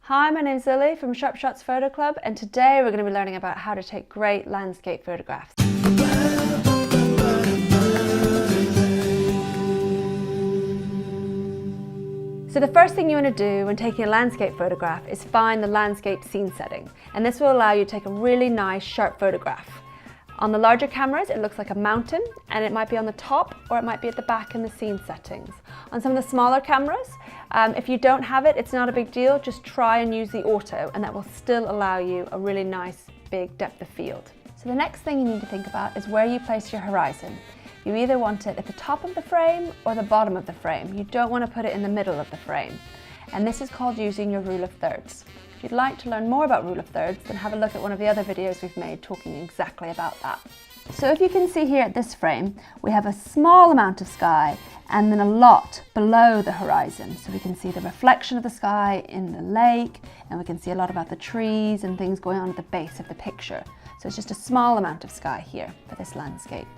Hi, my name's Lily from Sharp Shots Photo Club, and today we're going to be learning about how to take great landscape photographs. So the first thing you want to do when taking a landscape photograph is find the landscape scene setting, and this will allow you to take a really nice sharp photograph. On the larger cameras it looks like a mountain, and it might be on the top or it might be at the back in the scene settings. On some of the smaller cameras, if you don't have it, it's not a big deal, just try and use the auto and that will still allow you a really nice big depth of field. So the next thing you need to think about is where you place your horizon. You either want it at the top of the frame or the bottom of the frame. You don't want to put it in the middle of the frame. And this is called using your rule of thirds. If you'd like to learn more about rule of thirds, then have a look at one of the other videos we've made talking exactly about that. So if you can see here at this frame, we have a small amount of sky and then a lot below the horizon. So we can see the reflection of the sky in the lake, and we can see a lot about the trees and things going on at the base of the picture. So it's just a small amount of sky here for this landscape.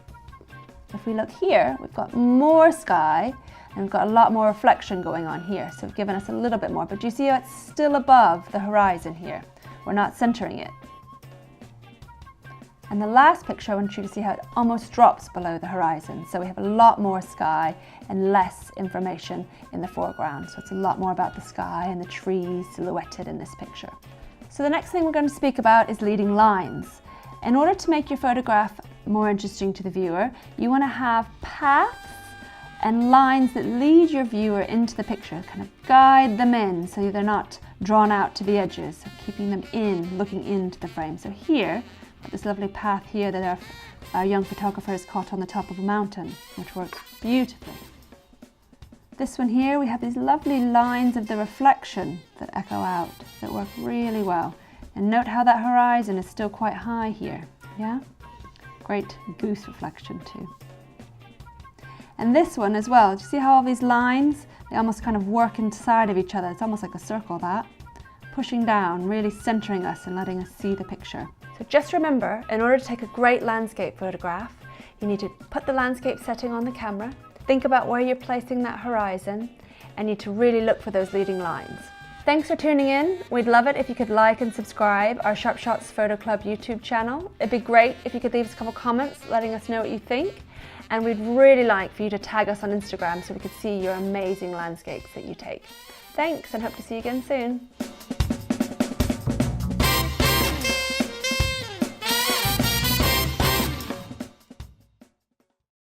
If we look here, we've got more sky and we've got a lot more reflection going on here. So it's given us a little bit more, but do you see how it's still above the horizon here? We're not centering it. And the last picture, I want you to see how it almost drops below the horizon. So we have a lot more sky and less information in the foreground. So it's a lot more about the sky and the trees silhouetted in this picture. So the next thing we're going to speak about is leading lines. In order to make your photograph more interesting to the viewer, you want to have paths and lines that lead your viewer into the picture, kind of guide them in so they're not drawn out to the edges, so keeping them in, looking into the frame. So here, this lovely path here that our young photographer has caught on the top of a mountain, which works beautifully. This one here, we have these lovely lines of the reflection that echo out, that work really well. And note how that horizon is still quite high here, yeah? Great goose reflection too. And this one as well, do you see how all these lines, they almost kind of work inside of each other? It's almost like a circle, that. Pushing down, really centering us and letting us see the picture. So just remember, in order to take a great landscape photograph, you need to put the landscape setting on the camera, think about where you're placing that horizon, and you need to really look for those leading lines. Thanks for tuning in. We'd love it if you could like and subscribe our Sharp Shots Photo Club YouTube channel. It'd be great if you could leave us a couple comments letting us know what you think. And we'd really like for you to tag us on Instagram so we could see your amazing landscapes that you take. Thanks, and hope to see you again soon.